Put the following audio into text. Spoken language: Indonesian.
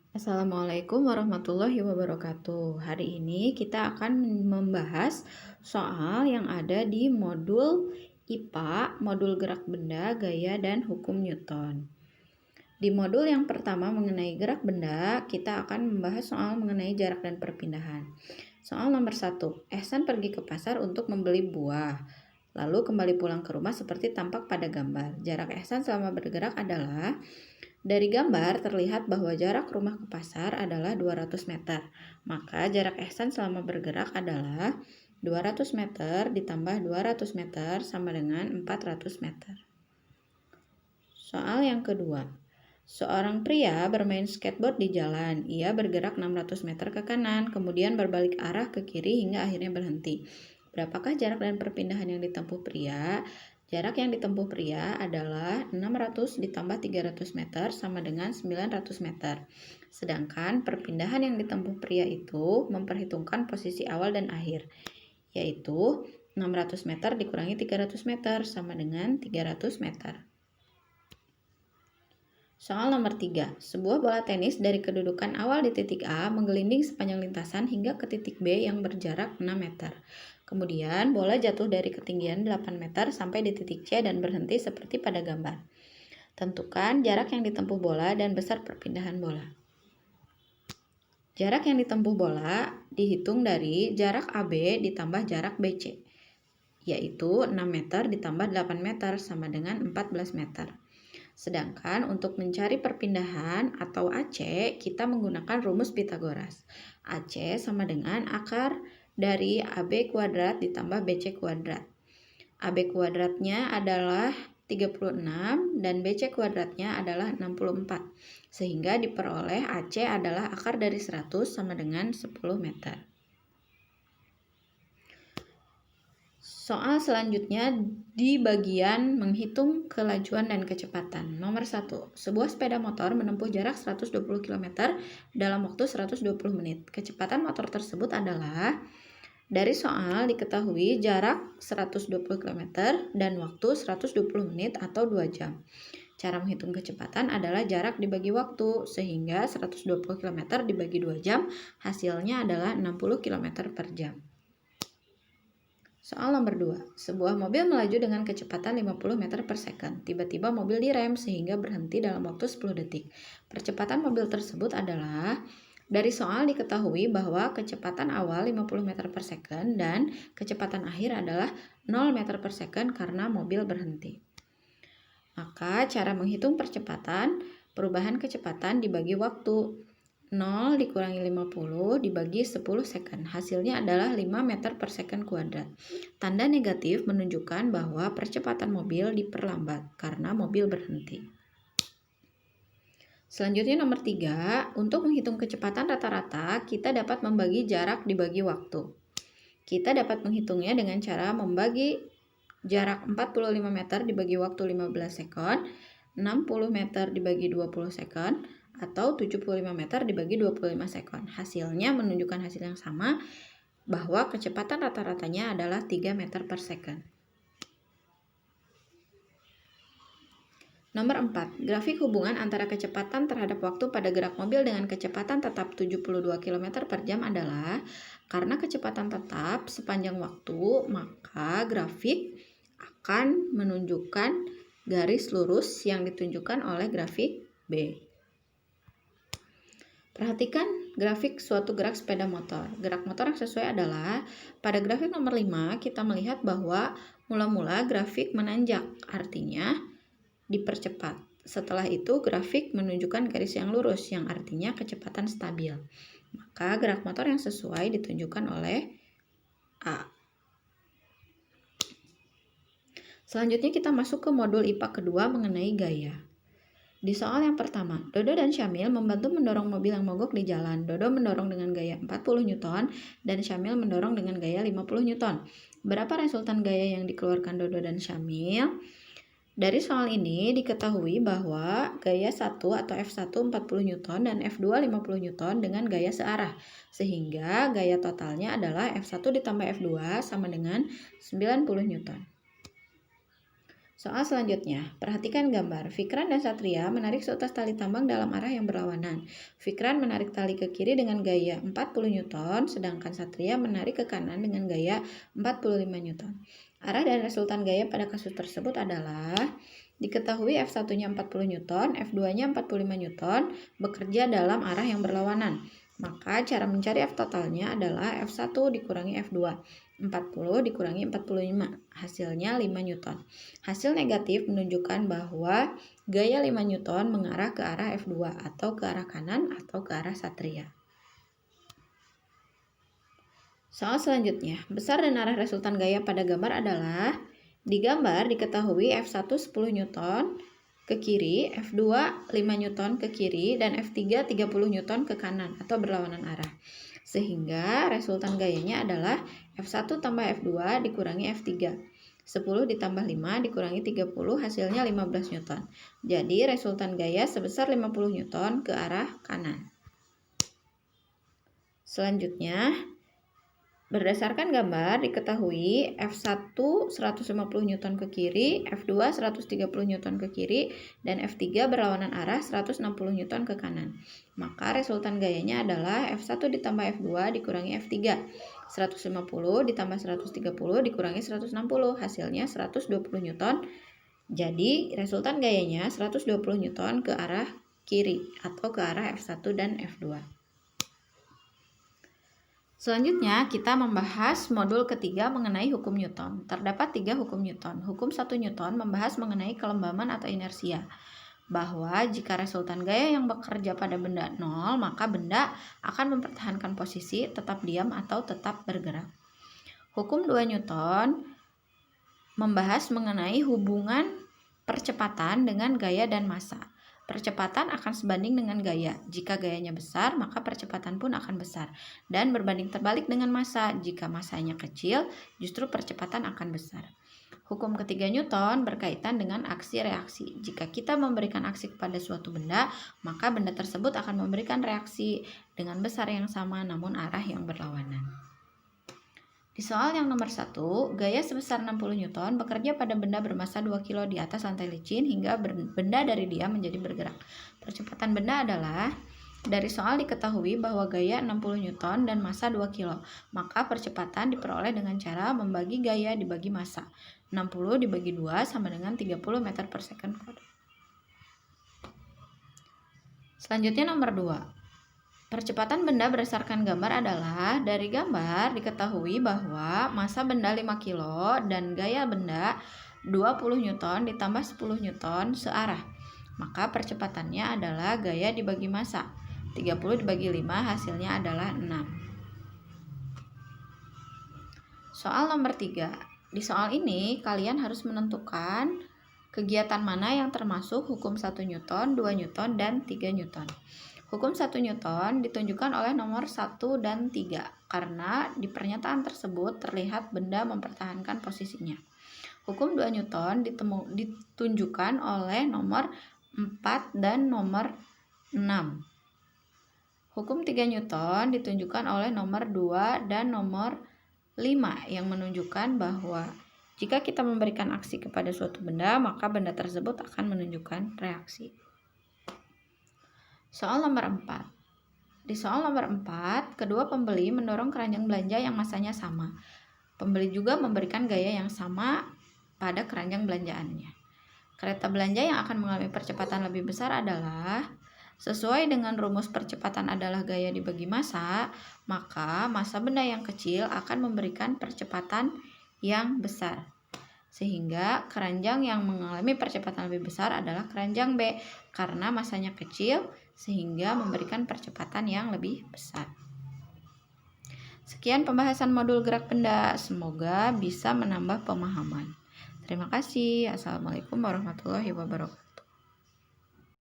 Assalamualaikum warahmatullahi wabarakatuh. Hari ini kita akan membahas soal yang ada di modul IPA, modul gerak benda, gaya, dan hukum Newton. Di modul yang pertama mengenai gerak benda, kita akan membahas soal mengenai jarak dan perpindahan. Soal nomor 1, Ehsan pergi ke pasar untuk membeli buah, lalu kembali pulang ke rumah seperti tampak pada gambar. Jarak Ehsan selama bergerak adalah... Dari gambar terlihat bahwa jarak rumah ke pasar adalah 200 meter. Maka jarak Ehsan selama bergerak adalah 200 meter ditambah 200 meter sama dengan 400 meter. Soal yang kedua. Seorang pria bermain skateboard di jalan. Ia bergerak 600 meter ke kanan, kemudian berbalik arah ke kiri hingga akhirnya berhenti. Berapakah jarak dan perpindahan yang ditempuh pria? Jarak yang ditempuh pria adalah 600 ditambah 300 meter sama dengan 900 meter. Sedangkan perpindahan yang ditempuh pria itu memperhitungkan posisi awal dan akhir, yaitu 600 meter dikurangi 300 meter sama dengan 300 meter. Soal nomor 3. Sebuah bola tenis dari kedudukan awal di titik A menggelinding sepanjang lintasan hingga ke titik B yang berjarak 6 meter. Kemudian bola jatuh dari ketinggian 8 meter sampai di titik C dan berhenti seperti pada gambar. Tentukan jarak yang ditempuh bola dan besar perpindahan bola. Jarak yang ditempuh bola dihitung dari jarak AB ditambah jarak BC, yaitu 6 meter ditambah 8 meter sama dengan 14 meter. Sedangkan untuk mencari perpindahan atau AC, kita menggunakan rumus Pythagoras. AC sama dengan akar dari AB kuadrat ditambah BC kuadrat. AB kuadratnya adalah 36 dan BC kuadratnya adalah 64. Sehingga diperoleh AC adalah akar dari 100 sama dengan 10 meter. Soal selanjutnya di bagian menghitung kelajuan dan kecepatan. Nomor 1. Sebuah sepeda motor menempuh jarak 120 km dalam waktu 120 menit. Kecepatan motor tersebut adalah... Dari soal diketahui jarak 120 km dan waktu 120 menit atau 2 jam. Cara menghitung kecepatan adalah jarak dibagi waktu, sehingga 120 km dibagi 2 jam hasilnya adalah 60 km per jam. Soal nomor 2. Sebuah mobil melaju dengan kecepatan 50 meter per second. Tiba-tiba mobil direm sehingga berhenti dalam waktu 10 detik. Percepatan mobil tersebut adalah... Dari soal diketahui bahwa kecepatan awal 50 meter per second dan kecepatan akhir adalah 0 meter per second karena mobil berhenti. Maka cara menghitung percepatan, perubahan kecepatan dibagi waktu. 0 dikurangi 50 dibagi 10 second. Hasilnya adalah 5 meter per second kuadrat. Tanda negatif menunjukkan bahwa percepatan mobil diperlambat karena mobil berhenti. Selanjutnya nomor 3, untuk menghitung kecepatan rata-rata, kita dapat membagi jarak dibagi waktu. Kita dapat menghitungnya dengan cara membagi jarak 45 meter dibagi waktu 15 sekon, 60 meter dibagi 20 sekon, atau 75 meter dibagi 25 sekon. Hasilnya menunjukkan hasil yang sama, bahwa kecepatan rata-ratanya adalah 3 meter per second. Nomor 4. Grafik hubungan antara kecepatan terhadap waktu pada gerak mobil dengan kecepatan tetap 72 km per jam adalah karena kecepatan tetap sepanjang waktu, maka grafik akan menunjukkan garis lurus yang ditunjukkan oleh grafik B. Perhatikan grafik suatu gerak sepeda motor. Gerak motor yang sesuai adalah pada grafik nomor 5 kita melihat bahwa mula-mula grafik menanjak, artinya dipercepat. Setelah itu grafik menunjukkan garis yang lurus yang artinya kecepatan stabil. Maka gerak motor yang sesuai ditunjukkan oleh A. Selanjutnya kita masuk ke modul IPA kedua mengenai gaya. Di soal yang pertama, Dodo dan Syamil membantu mendorong mobil yang mogok di jalan. Dodo mendorong dengan gaya 40 Newton dan Syamil mendorong dengan gaya 50 Newton. Berapa resultan gaya yang dikeluarkan Dodo dan Syamil? Dari soal ini diketahui bahwa gaya 1 atau F1 40 Newton dan F2 50 Newton dengan gaya searah. Sehingga gaya totalnya adalah F1 ditambah F2 sama dengan 90 Newton. Soal selanjutnya, perhatikan gambar. Fikran dan Satria menarik seutas tali tambang dalam arah yang berlawanan. Fikran menarik tali ke kiri dengan gaya 40 Newton, sedangkan Satria menarik ke kanan dengan gaya 45 Newton. Arah dan resultan gaya pada kasus tersebut adalah diketahui F1-nya 40 Newton, F2-nya 45 Newton, bekerja dalam arah yang berlawanan. Maka cara mencari F totalnya adalah F1 dikurangi F2. 40 dikurangi 45, hasilnya 5 Newton. Hasil negatif menunjukkan bahwa gaya 5 Newton mengarah ke arah F2 atau ke arah kanan atau ke arah Satria. Soal selanjutnya, besar dan arah resultan gaya pada gambar adalah di gambar diketahui F1 10 Newton ke kiri, F2 5 Newton ke kiri, dan F3 30 Newton ke kanan atau berlawanan arah. Sehingga resultan gayanya adalah F1 tambah F2 dikurangi F3. 10 ditambah 5 dikurangi 30 hasilnya 15 Newton. Jadi resultan gaya sebesar 50 Newton ke arah kanan. Selanjutnya, berdasarkan gambar diketahui F1 150 Newton ke kiri, F2 130 Newton ke kiri, dan F3 berlawanan arah 160 Newton ke kanan. Maka resultan gayanya adalah F1 ditambah F2 dikurangi F3. 150 ditambah 130 dikurangi 160, hasilnya 120 Newton. Jadi resultan gayanya 120 Newton ke arah kiri atau ke arah F1 dan F2. Selanjutnya, kita membahas modul ketiga mengenai hukum Newton. Terdapat 3 hukum Newton. Hukum 1 Newton membahas mengenai kelembaban atau inersia. Bahwa jika resultan gaya yang bekerja pada benda 0, maka benda akan mempertahankan posisi, tetap diam atau tetap bergerak. Hukum 2 Newton membahas mengenai hubungan percepatan dengan gaya dan massa. Percepatan akan sebanding dengan gaya. Jika gayanya besar, maka percepatan pun akan besar. Dan berbanding terbalik dengan massa. Jika massanya kecil, justru percepatan akan besar. Hukum ketiga Newton berkaitan dengan aksi-reaksi. Jika kita memberikan aksi kepada suatu benda, maka benda tersebut akan memberikan reaksi dengan besar yang sama namun arah yang berlawanan. Di soal yang nomor 1, gaya sebesar 60 Newton bekerja pada benda bermassa 2 kg di atas lantai licin hingga benda dari dia menjadi bergerak. Percepatan benda adalah, dari soal diketahui bahwa gaya 60 Newton dan massa 2 kg. Maka percepatan diperoleh dengan cara membagi gaya dibagi massa. 60 dibagi 2 sama dengan 30 meter per second kuadrat. Selanjutnya nomor 2. Percepatan benda berdasarkan gambar adalah, dari gambar diketahui bahwa massa benda 5 kg dan gaya benda 20 Newton ditambah 10 Newton searah. Maka percepatannya adalah gaya dibagi massa. 30 dibagi 5 hasilnya adalah 6. Soal nomor 3. Di soal ini kalian harus menentukan kegiatan mana yang termasuk hukum 1 Newton, 2 Newton, dan 3 Newton. Hukum 1 Newton ditunjukkan oleh nomor 1 dan 3 karena di pernyataan tersebut terlihat benda mempertahankan posisinya. Hukum 2 Newton ditunjukkan oleh nomor 4 dan nomor 6. Hukum 3 Newton ditunjukkan oleh nomor 2 dan nomor 5 yang menunjukkan bahwa jika kita memberikan aksi kepada suatu benda, maka benda tersebut akan menunjukkan reaksi. Soal nomor 4. Di soal nomor 4, kedua pembeli mendorong keranjang belanja yang massanya sama. Pembeli juga memberikan gaya yang sama pada keranjang belanjaannya. Kereta belanja yang akan mengalami percepatan lebih besar adalah, sesuai dengan rumus percepatan adalah gaya dibagi massa, maka massa benda yang kecil akan memberikan percepatan yang besar. Sehingga keranjang yang mengalami percepatan lebih besar adalah keranjang B karena massanya kecil sehingga memberikan percepatan yang lebih besar. Sekian pembahasan modul gerak benda, semoga bisa menambah pemahaman. Terima kasih. Assalamualaikum warahmatullahi wabarakatuh.